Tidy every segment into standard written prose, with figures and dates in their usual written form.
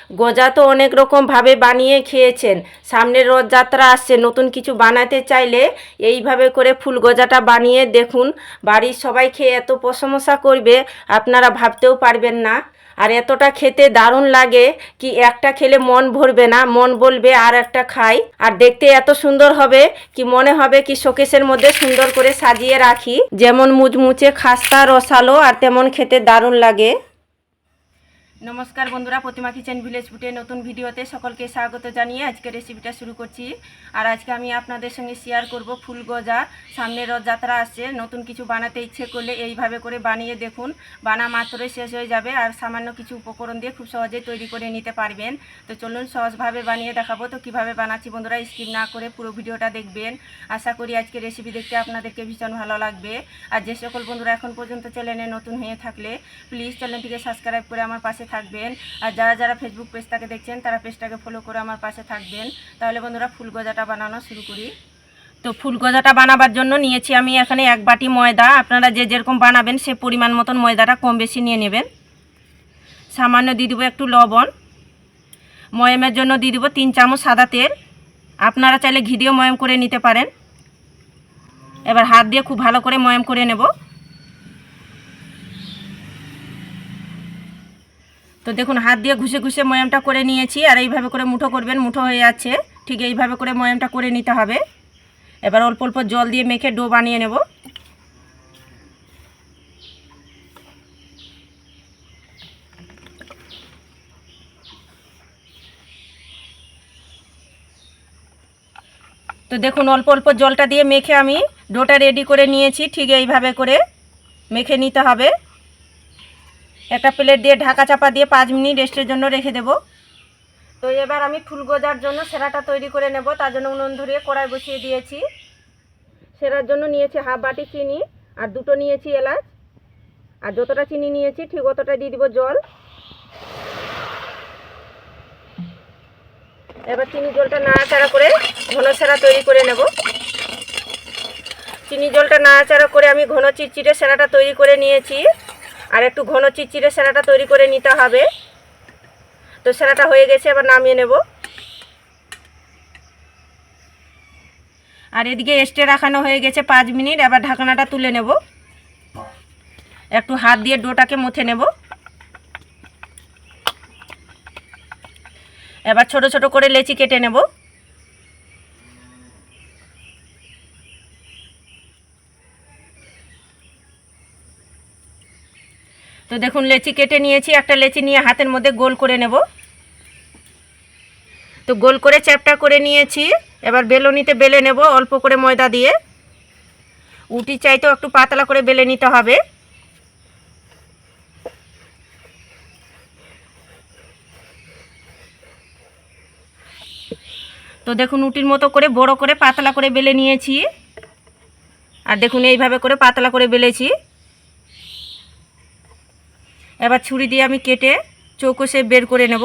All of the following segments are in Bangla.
গজা তো অনেক রকমভাবে বানিয়ে খেয়েছেন, সামনের রথযাত্রা আসছে, নতুন কিছু বানাতে চাইলে এইভাবে করে ফুল গজাটা বানিয়ে দেখুন। বাড়ির সবাই খেয়ে এত প্রশংসা করবে আপনারা ভাবতেও পারবেন না। আর এতটা খেতে দারুণ লাগে কি একটা খেলে মন ভরবে না, মন বলবে আর একটা খাই। আর দেখতে এত সুন্দর হবে কি মনে হবে কি শোকেসের মধ্যে সুন্দর করে সাজিয়ে রাখি। যেমন মুচমুচে খাস্তা রসালো আর তেমন খেতে দারুণ লাগে। নমস্কার বন্ধুরা, প্রতিমা কিচেন ভিলেজ ফুডে নতুন ভিডিওতে সকলকে স্বাগত জানিয়ে আজকে রেসিপিটা শুরু করছি। আর আজকে আমি আপনাদের সঙ্গে শেয়ার করব ফুল গজা। সামনে রথযাত্রা আসছে, নতুন কিছু বানাতে ইচ্ছে করলে এইভাবে করে বানিয়ে দেখুন, বানা মাত্রই শেষ হয়ে যাবে। আর সামান্য কিছু উপকরণ দিয়ে খুব সহজেই তৈরি করে নিতে পারবেন। তো চলুন সহজভাবে বানিয়ে দেখাবো। তো কিভাবে বানাচ্ছি বন্ধুরা স্কিপ না করে পুরো ভিডিওটা দেখবেন। আশা করি আজকে রেসিপি দেখতে আপনাদেরকে ভীষণ ভালো লাগবে। আর যে সকল বন্ধুরা এখন পর্যন্ত চ্যানেলে নতুন হয়ে থাকলে প্লিজ চ্যানেলটিকে সাবস্ক্রাইব করে আমার পাশে থাকবেন। আর যারা যারা ফেসবুক পেজটাকে দেখছেন তারা পেজটাকে ফলো করে আমার পাশে থাকবেন। তাহলে বন্ধুরা ফুল গজাটা বানানো শুরু করি। তো ফুল গজাটা বানাবার জন্য নিয়েছি আমি এখানে 1 বাটি ময়দা। আপনারা যে যেরকম বানাবেন সে পরিমাণ মতন ময়দাটা কম বেশি নিয়ে নেবেন। সামান্য দিয়ে দেবো একটু লবণ। ময়ামের জন্য দিয়ে দেবো 3 চামচ সাদা তেল। আপনারা চাইলে ঘি দিয়েও ময়াম করে নিতে পারেন। এবার হাত দিয়ে খুব ভালো করে ময়াম করে নেব। তো দেখুন হাত দিয়ে ঘষে ঘষে ময়ামটা করে নিয়েছি। আর এইভাবে করে মুঠো করবেন, মুঠো হয়ে যাচ্ছে, ঠিক এইভাবে করে ময়ামটা করে নিতে হবে। এবার অল্প অল্প জল দিয়ে মেখে ডো বানিয়ে নেব। তো দেখুন অল্প অল্প জলটা দিয়ে মেখে আমি ডোটা রেডি করে নিয়েছি। ঠিক এইভাবে করে মেখে নিতে হবে। একটা প্লেট দিয়ে ঢাকা চাপা দিয়ে 5 মিনিট রেস্টের জন্য রেখে দেব। তো এবার আমি ফুল গজার জন্য সেরাটা তৈরি করে নেব। তার জন্য উনুন ধরিয়ে কড়াই বসিয়ে দিয়েছি। সেরার জন্য নিয়েছি 1/2 বাটি চিনি আর 2টো নিয়েছি এলাচ। আর যতটা চিনি নিয়েছি ঠিক অতটা দিয়ে দিব জল। এবার চিনি জলটা নাড়াচাড়া করে ঘন সেরা তৈরি করে নেব। চিনি জলটা নাড়াচাড়া করে আমি ঘন চিটচিটে সেরাটা তৈরি করে নিয়েছি। আর একটু ঘন চিটচিটে সেরাটা তৈরি করে নিতে হবে। তো সেরাটা হয়ে গেছে, এবার নামিয়ে নেব। আর এদিকে স্টে রাখানো হয়ে গেছে 5 মিনিট। এবার ঢাকনাটা তুলে নেব। একটু হাত দিয়ে ডোটাকে মুথে নেব। এবার ছোট ছোট করে লেচি কেটে নেব। তো দেখুন লেচি কেটে নিয়েছি। একটা লেচি নিয়ে হাতের মধ্যে গোল করে নেব। তো গোল করে চ্যাপটা করে নিয়েছি। এবার বেলনিতে বেলে নেব অল্প করে ময়দা দিয়ে। উটি চাইতেও একটু পাতলা করে বেলে নিতে হবে। তো দেখুন উটির মতো করে বড় করে পাতলা করে বেলে নিয়েছি। আর দেখুন এইভাবে করে পাতলা করে বেলেছি। এবার ছুরি দিয়ে আমি কেটে চৌকো শেপ বের করে নেব।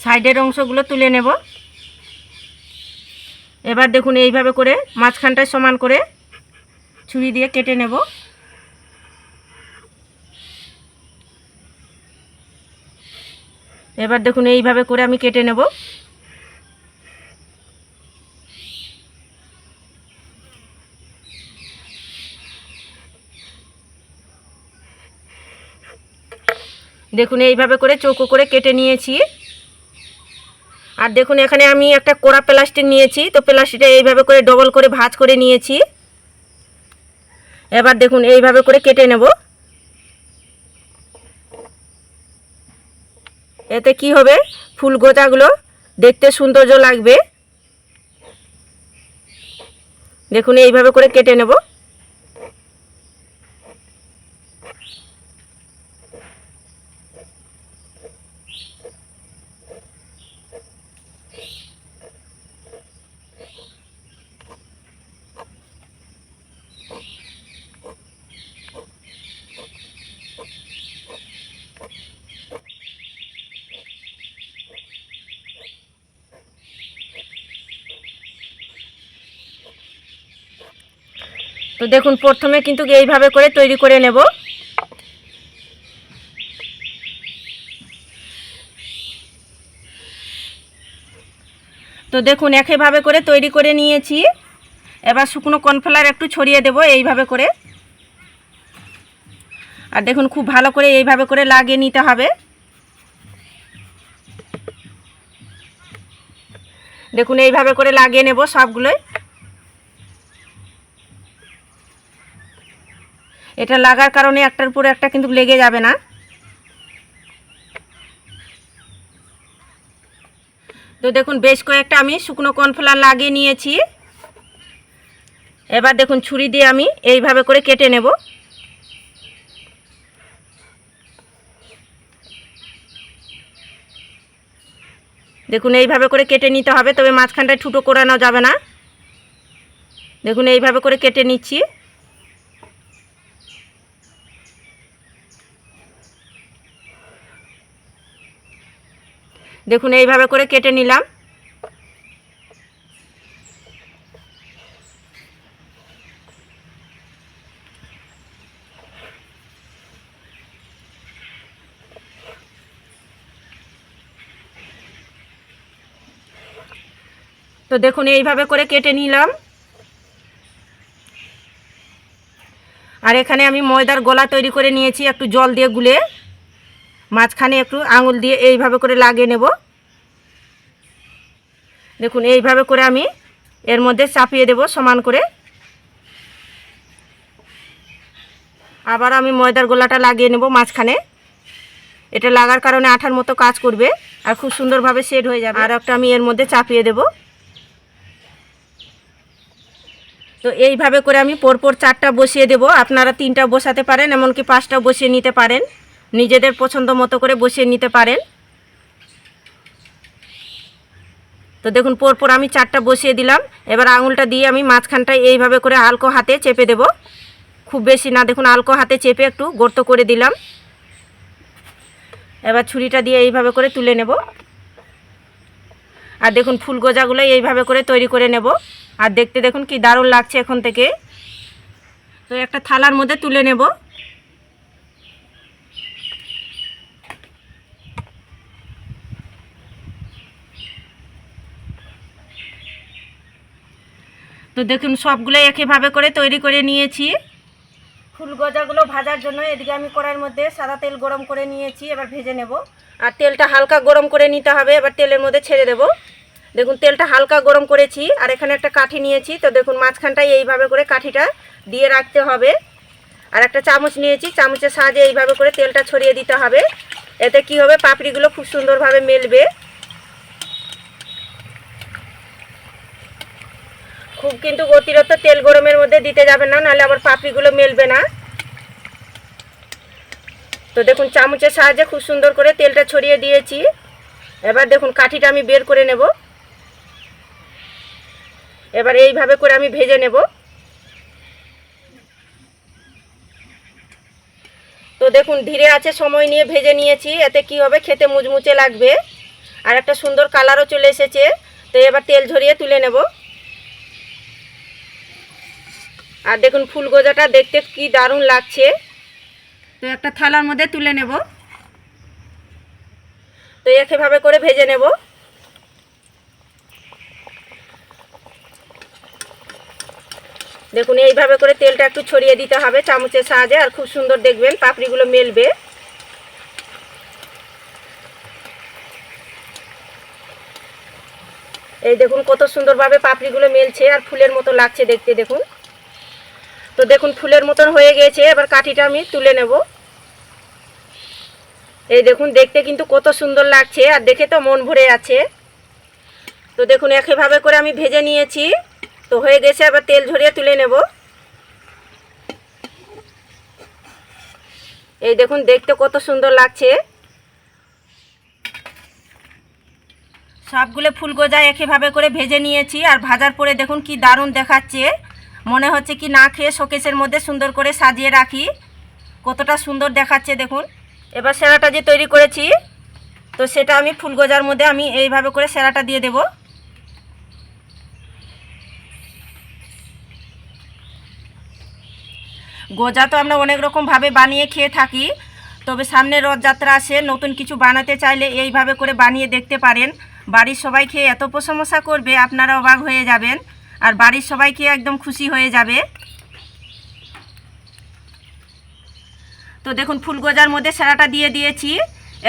সাইডের অংশগুলো তুলে নেব। এবার দেখুন এইভাবে করে মাঝখানটায় সমান করে ছুরি দিয়ে কেটে নেব। এবার দেখুন এইভাবে করে আমি কেটে নেব। দেখুন এইভাবে করে চৌকো করে কেটে নিয়েছি। আর দেখুন এখানে আমি একটা কোড়া প্লাস্টিক নিয়েছি। তো প্লাস্টিকটা এইভাবে করে ডবল করে ভাঁজ করে নিয়েছি। এবার দেখুন এইভাবে করে কেটে নেব। এতে কি হবে, ফুল গোজাগুলো দেখতে সৌন্দর্য লাগবে। দেখুন এইভাবে করে কেটে নেব। তো দেখুন প্রথমে কিন্তু এইভাবে করে তৈরি করে নেব। তো দেখুন একইভাবে করে তৈরি করে নিয়েছি। এবার শুকনো কর্নফ্লাওয়ার একটু ছড়িয়ে দেব এইভাবে করে। আর দেখুন খুব ভালো করে এইভাবে করে লাগিয়ে নিতে হবে। দেখুন এইভাবে করে লাগিয়ে নেব সবগুলোই। এটা লাগার কারণে একটার পর একটা কিন্তু লেগে যাবে না। তো দেখুন বেশ কয়েকটা আমি শুকনো কর্নফ্লাওয়ার লাগিয়ে নিয়েছি। এবার দেখুন ছুরি দিয়ে আমি এইভাবে করে কেটে নেব। দেখুন এইভাবে করে কেটে নিতে হবে, তবে মাঝখানটায় ঠুটো করানো যাবে না। দেখুন এইভাবে করে কেটে নিচ্ছি। দেখুন এইভাবে করে কেটে নিলাম। তো দেখুন এইভাবে করে কেটে নিলাম। আর এখানে আমি ময়দার গোলা তৈরি করে নিয়েছি, একটু জল দিয়ে গুলে মাঝখানে একটু আঙুল দিয়ে এইভাবে করে লাগিয়ে নেব। দেখুন এইভাবে করে আমি এর মধ্যে চাপিয়ে দেব সমান করে। আবার আমি ময়দার গোলাটা লাগিয়ে নেব মাঝখানে। এটা লাগার কারণে আঠার মতো কাজ করবে আর খুব সুন্দরভাবে সেট হয়ে যাবে। আর একটা আমি এর মধ্যে চাপিয়ে দেব। তো এইভাবে করে আমি পরপর 4টা বসিয়ে দেব। আপনারা 3টা বসাতে পারেন, এমনকি 5টা বসিয়ে নিতে পারেন, নিজেদের পছন্দ মতো করে বসিয়ে নিতে পারেন। তো দেখুন পরপর আমি 4টা বসিয়ে দিলাম। এবার আঙুলটা দিয়ে আমি মাঝখানটায় এইভাবে করে আলতো হাতে চেপে দেব, খুব বেশি না। দেখুন আলতো হাতে চেপে একটু গর্ত করে দিলাম। এবার ছুরিটা দিয়ে এইভাবে করে তুলে নেব। আর দেখুন ফুল গোজাগুলো এইভাবে করে তৈরি করে নেব। আর দেখতে দেখুন কি দারুণ লাগছে এখন থেকে। তো একটা থালার মধ্যে তুলে নেব। তো দেখুন সবগুলো একইভাবে করে তৈরি করে নিয়েছি। ফুল গজাগুলো ভাজার জন্য এদিকে আমি কড়াইয়ের মধ্যে সাদা তেল গরম করে নিয়েছি, এবার ভেজে নেব। আর তেলটা হালকা গরম করে নিতে হবে। এবার তেলের মধ্যে ছেড়ে দেব। দেখুন তেলটা হালকা গরম করেছি। আর এখানে একটা কাঠি নিয়েছি। তো দেখুন মাঝখানটায় এইভাবে করে কাঠিটা দিয়ে রাখতে হবে। আর একটা চামচ নিয়েছি, চামচের সাহায্যে এইভাবে করে তেলটা ছড়িয়ে দিতে হবে। এতে কি হবে, পাপড়িগুলো খুব সুন্দরভাবে মেলবে। খুব কিন্তু অতিরিক্ত তেল গরমের মধ্যে দিতে যাবে না, নাহলে আবার পাপড়িগুলো মেলবে না। তো দেখুন চামচের সাহায্যে খুব সুন্দর করে তেলটা ছড়িয়ে দিয়েছি। এবার দেখুন কাঠিটা আমি বের করে নেব। এবার এইভাবে করে আমি ভেজে নেব। তো দেখুন ধীরে আছে সময় নিয়ে ভেজে নিয়েছি। এতে কি হবে, খেতে মুচমুচে লাগবে আর একটা সুন্দর কালারও চলে এসেছে। তো এবার তেল ঝরিয়ে তুলে নেব। আর দেখুন ফুল গোজাটা দেখতে কি দারুণ লাগছে। তো একটা থালার মধ্যে তুলে নেব। তো একইভাবে করে ভেজে নেব। দেখুন এইভাবে করে তেলটা একটু ছড়িয়ে দিতে হবে চামচের সাহায্যে, আর খুব সুন্দর দেখবেন পাপড়িগুলো মেলবে। এই দেখুন কত সুন্দরভাবে পাপড়িগুলো মেলছে আর ফুলের মতো লাগছে দেখতে। দেখুন তো দেখুন ফুলের মতন হয়ে গেছে। এবার কাঠিটা আমি তুলে নেব। এই দেখুন দেখতে কিন্তু কত সুন্দর লাগছে আর দেখে তো মন ভরে আছে। তো দেখুন একইভাবে করে আমি ভেজে নিয়েছি। তো হয়ে গেছে, এবার তেল ঝরিয়ে তুলে নেব। এই দেখুন দেখতে কত সুন্দর লাগছে। সবগুলো ফুল গোজা একইভাবে করে ভেজে নিয়েছি। আর ভাজার পরে দেখুন কি দারুণ দেখাচ্ছে। মনে হচ্ছে কি না খেয়ে শোকেসের মধ্যে সুন্দর করে সাজিয়ে রাখি, কতটা সুন্দর দেখাচ্ছে দেখুন। এবার সেরাটা যে তৈরি করেছি, তো সেটা আমি ফুল গোজার মধ্যে আমি এইভাবে করে সেরাটা দিয়ে দেব। গজা তো আমরা অনেক রকমভাবে বানিয়ে খেয়ে থাকি, তবে সামনে রথযাত্রা আসে, নতুন কিছু বানাতে চাইলে এইভাবে করে বানিয়ে দেখতে পারেন। বাড়ির সবাই খেয়ে এত প্রশংসা করবে, আপনারা অবাক হয়ে যাবেন, আর বাড়ির সবাই খেয়ে একদম খুশি হয়ে যাবে। তো দেখুন ফুল গজার মধ্যে সেরাটা দিয়ে দিয়েছি।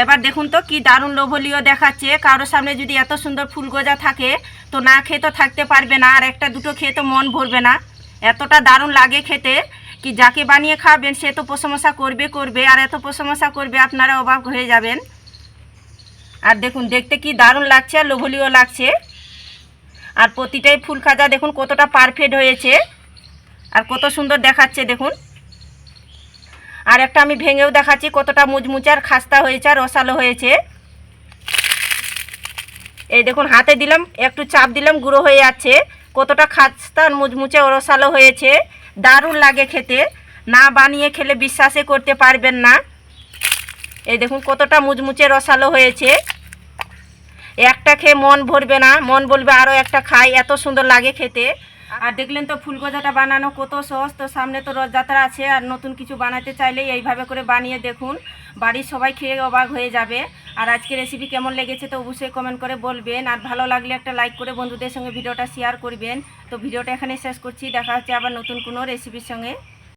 এবার দেখুন তো কি দারুণ লোভনীয় দেখাচ্ছে। কারোর সামনে যদি এত সুন্দর ফুল গজা থাকে তো না খেয়ে তো থাকতে পারবে না, আর একটা দুটো খেয়ে তো মন ভরবে না, এতটা দারুণ লাগে খেতে কি যাকে বানিয়ে খাবেন সে তো প্রশংসা করবে, আর এত প্রশংসা করবে আপনারা অবাক হয়ে যাবেন। আর দেখুন দেখতে কি দারুণ লাগছে আর লোভনীয় লাগছে। আর প্রতিটাই ফুল খাজা দেখুন কতটা পারফেক্ট হয়েছে আর কত সুন্দর দেখাচ্ছে দেখুন। আর একটা আমি ভেঙেও দেখাচ্ছি কতটা মুচমুচে আর খাস্তা হয়েছে আর রসালো হয়েছে। এই দেখুন হাতে দিলাম, একটু চাপ দিলাম, গুঁড়ো হয়ে যাচ্ছে, কতটা খাস্তা আর মুচমুচে ও রসালো হয়েছে, দারুণ লাগে খেতে, না বানিয়ে খেলে বিশ্বাসই করতে পারবেন না। এই দেখুন কতটা মুচমুচে রসালো হয়েছে, একটা খেয়ে মন ভরবে না, মন বলবে আরও একটা খাই, এত সুন্দর লাগে খেতে। আর দেখলেন তো ফুল গজাটা বানানো কত সহজ। তো সামনে তো রথযাত্রা আছে, আর নতুন কিছু বানাতে চাইলে এইভাবে করে বানিয়ে দেখুন, বাড়ির সবাই খেয়ে অবাক হয়ে যাবে। আর আজকে রেসিপি কেমন লেগেছে তো অবশ্যই কমেন্ট করে বলবেন, আর ভালো লাগলে একটা লাইক করে বন্ধুদের সঙ্গে ভিডিওটা শেয়ার করবেন। তো ভিডিওটা এখানে শেষ করছি, দেখা হচ্ছে আবার নতুন কোনো রেসিপির সঙ্গে।